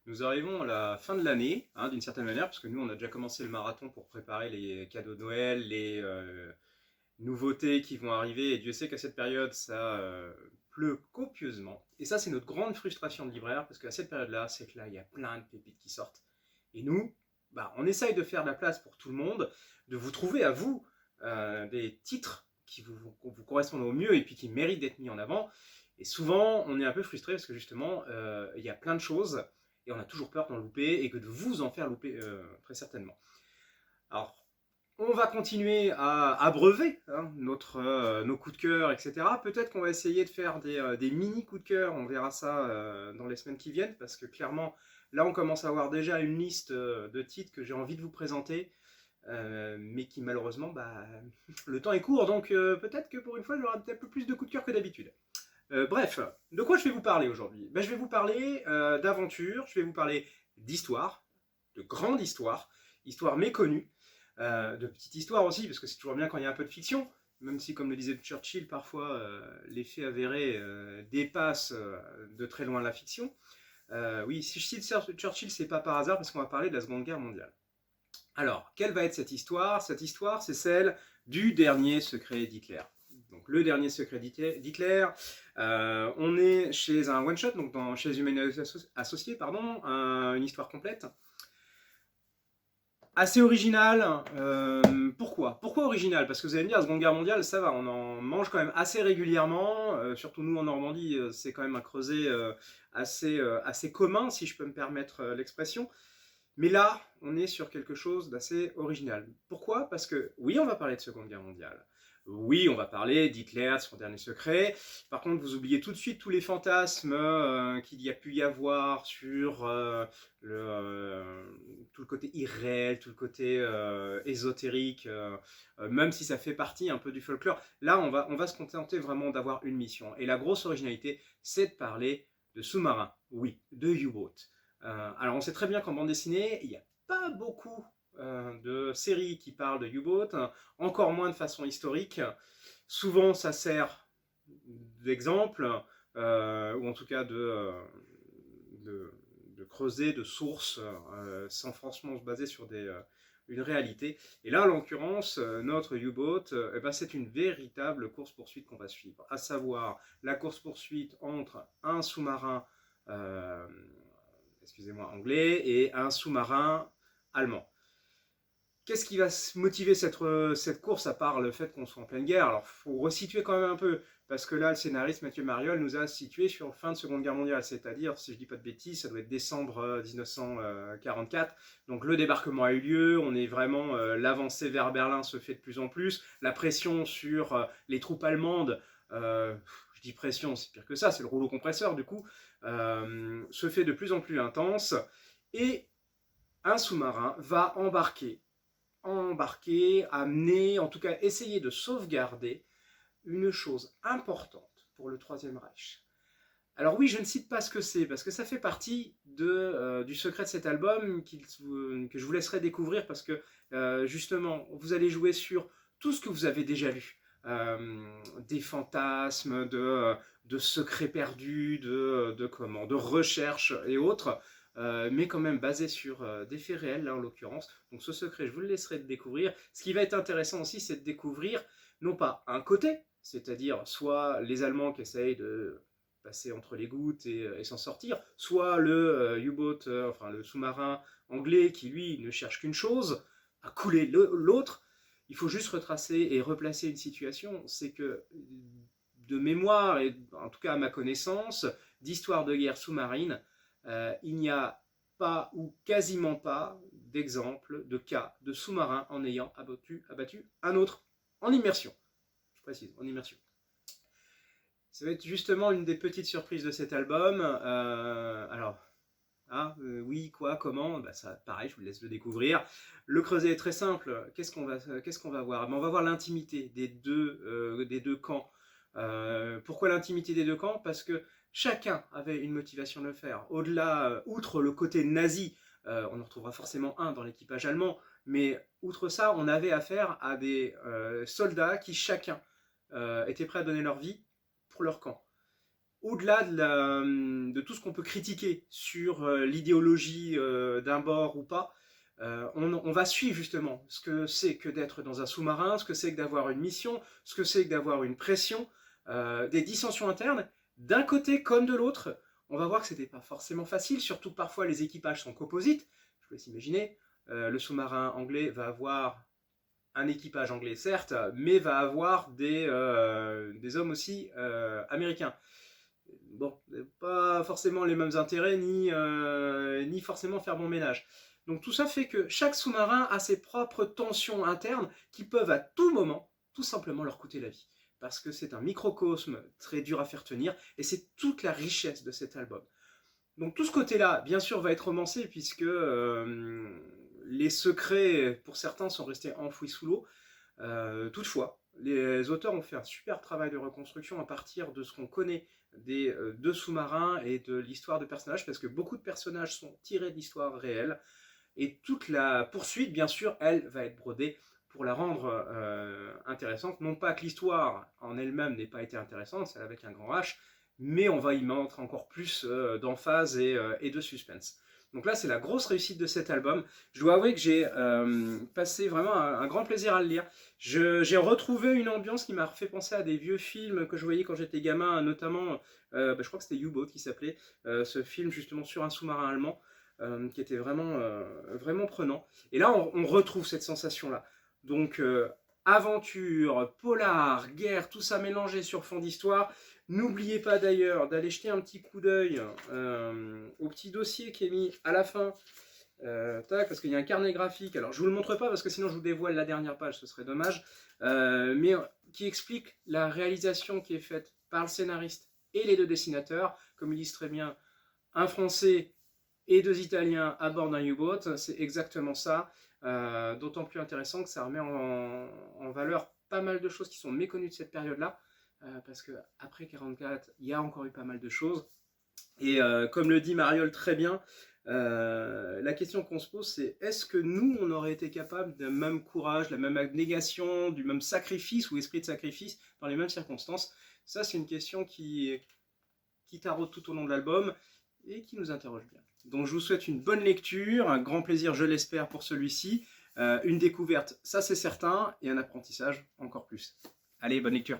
Nous arrivons à la fin de l'année, hein, d'une certaine manière, parce que nous, on a déjà commencé le marathon pour préparer les cadeaux de Noël, les nouveautés qui vont arriver, et Dieu sait qu'à cette période, ça pleut copieusement. Et ça, c'est notre grande frustration de libraire, parce qu'à cette période-là, c'est que là, il y a plein de pépites qui sortent. Et nous, bah, on essaye de faire de la place pour tout le monde, de vous trouver à vous des titres qui vous correspondent au mieux et puis qui méritent d'être mis en avant. Et souvent, on est un peu frustré parce que justement, il y a plein de choses et on a toujours peur d'en louper et que de vous en faire louper très certainement. Alors, on va continuer à abreuver hein, nos coups de cœur, etc. Peut-être qu'on va essayer de faire des mini coups de cœur, on verra ça dans les semaines qui viennent, parce que clairement, là on commence à avoir déjà une liste de titres que j'ai envie de vous présenter, mais qui malheureusement, bah, le temps est court, donc peut-être que pour une fois j'aurai peut-être un peu plus de coups de cœur que d'habitude. Bref, de quoi je vais vous parler aujourd'hui? Je vais vous parler d'aventure, je vais vous parler d'histoire, de grande histoire, histoire méconnue, de petite histoire aussi, parce que c'est toujours bien quand il y a un peu de fiction, même si, comme le disait Churchill, parfois les faits avérés dépassent de très loin la fiction. Oui, si je cite Churchill, c'est pas par hasard, parce qu'on va parler de la Seconde Guerre mondiale. Alors, quelle va être cette histoire? Cette histoire, c'est celle du dernier secret d'Hitler. Donc, le dernier secret d'Hitler, on est chez un one-shot, donc chez Humanity Associés, pardon, une histoire complète. Assez original. Pourquoi original? Parce que vous allez me dire, la Seconde Guerre mondiale, ça va, on en mange quand même assez régulièrement. Surtout nous en Normandie, c'est quand même un creuset assez commun, si je peux me permettre l'expression. Mais là, on est sur quelque chose d'assez original. Pourquoi? Parce que oui, on va parler de Seconde Guerre mondiale. Oui, on va parler d'Hitler, de son dernier secret. Par contre, vous oubliez tout de suite tous les fantasmes qu'il y a pu y avoir sur tout le côté irréel, tout le côté ésotérique, même si ça fait partie un peu du folklore. Là, on va se contenter vraiment d'avoir une mission. Et la grosse originalité, c'est de parler de sous-marins. Oui, de U-boat. Alors, on sait très bien qu'en bande dessinée, il n'y a pas beaucoup de séries qui parlent de U-boat, encore moins de façon historique. Souvent, ça sert d'exemple, ou en tout cas de creuser, de sources, sans franchement se baser sur une réalité. Et là, en l'occurrence, notre U-boat, c'est une véritable course-poursuite qu'on va suivre, à savoir la course-poursuite entre un sous-marin excusez-moi, anglais et un sous-marin allemand. Qu'est-ce qui va motiver cette course, à part le fait qu'on soit en pleine guerre? Alors, il faut resituer quand même un peu, parce que là, le scénariste Mathieu Mariol nous a situé sur fin de Seconde Guerre mondiale, c'est-à-dire, si je ne dis pas de bêtises, ça doit être décembre 1944. Donc le débarquement a eu lieu, on est vraiment, l'avancée vers Berlin se fait de plus en plus, la pression sur les troupes allemandes, je dis pression, c'est pire que ça, c'est le rouleau compresseur du coup, se fait de plus en plus intense, et un sous-marin va amener, en tout cas essayer de sauvegarder une chose importante pour le Troisième Reich. Alors oui, je ne cite pas ce que c'est, parce que ça fait partie du secret de cet album que je vous laisserai découvrir, parce que justement, vous allez jouer sur tout ce que vous avez déjà lu. Des fantasmes, de secrets perdus, de recherches et autres, mais quand même basé sur des faits réels, là en l'occurrence. Donc ce secret, je vous le laisserai découvrir. Ce qui va être intéressant aussi, c'est de découvrir non pas un côté, c'est-à-dire soit les Allemands qui essayent de passer entre les gouttes et s'en sortir, soit le U-boat, enfin le sous-marin anglais qui lui ne cherche qu'une chose, à couler l'autre. Il faut juste retracer et replacer une situation, c'est que de mémoire, et en tout cas à ma connaissance, d'histoire de guerre sous-marine, il n'y a pas ou quasiment pas d'exemple de cas de sous-marin en ayant abattu un autre en immersion. Je précise, en immersion. Ça va être justement une des petites surprises de cet album. Oui, quoi, comment? Ça, pareil, je vous laisse le découvrir. Le creuset est très simple. Qu'est-ce qu'on va voir? On va voir l'intimité des deux camps. Pourquoi l'intimité des deux camps? Parce que chacun avait une motivation de le faire. Au-delà, outre le côté nazi, on en retrouvera forcément un dans l'équipage allemand, mais outre ça, on avait affaire à des soldats qui chacun étaient prêts à donner leur vie pour leur camp. au-delà de tout ce qu'on peut critiquer sur l'idéologie d'un bord ou pas, on va suivre justement ce que c'est que d'être dans un sous-marin, ce que c'est que d'avoir une mission, ce que c'est que d'avoir une pression, des dissensions internes, d'un côté comme de l'autre. On va voir que c'était pas forcément facile, surtout que parfois les équipages sont composites. Je vous laisse imaginer, le sous-marin anglais va avoir un équipage anglais certes, mais va avoir des hommes aussi américains. Bon, pas forcément les mêmes intérêts, ni forcément faire bon ménage. Donc tout ça fait que chaque sous-marin a ses propres tensions internes qui peuvent à tout moment tout simplement leur coûter la vie. Parce que c'est un microcosme très dur à faire tenir, et c'est toute la richesse de cet album. Donc tout ce côté-là, bien sûr, va être romancé, puisque les secrets, pour certains, sont restés enfouis sous l'eau. Toutefois, les auteurs ont fait un super travail de reconstruction à partir de ce qu'on connaît des deux sous-marins et de l'histoire de personnages, parce que beaucoup de personnages sont tirés de l'histoire réelle, et toute la poursuite, bien sûr, elle va être brodée pour la rendre intéressante. Non pas que l'histoire en elle-même n'ait pas été intéressante, c'est avec un grand H, mais on va y mettre encore plus d'emphase et de suspense. Donc là, c'est la grosse réussite de cet album. Je dois avouer que j'ai passé vraiment un grand plaisir à le lire. J'ai retrouvé une ambiance qui m'a fait penser à des vieux films que je voyais quand j'étais gamin, notamment, je crois que c'était U-Boat qui s'appelait, ce film justement sur un sous-marin allemand, qui était vraiment, vraiment prenant. Et là, on retrouve cette sensation-là. Donc, aventure, polar, guerre, tout ça mélangé sur fond d'histoire. N'oubliez pas d'ailleurs d'aller jeter un petit coup d'œil au petit dossier qui est mis à la fin, parce qu'il y a un carnet graphique. Alors je vous le montre pas parce que sinon je vous dévoile la dernière page, ce serait dommage, mais qui explique la réalisation qui est faite par le scénariste et les deux dessinateurs, comme ils disent très bien, un Français et deux Italiens à bord d'un U-boat. C'est exactement ça, d'autant plus intéressant que ça remet en valeur pas mal de choses qui sont méconnues de cette période-là. Parce qu'après 1944, il y a encore eu pas mal de choses. Et comme le dit Mariol très bien, la question qu'on se pose, c'est est-ce que nous, on aurait été capable d'un même courage, de la même abnégation, du même sacrifice ou esprit de sacrifice dans les mêmes circonstances? Ça, c'est une question qui taraude tout au long de l'album et qui nous interroge bien. Donc je vous souhaite une bonne lecture, un grand plaisir, je l'espère, pour celui-ci. Une découverte, ça c'est certain, et un apprentissage encore plus. Allez, bonne lecture.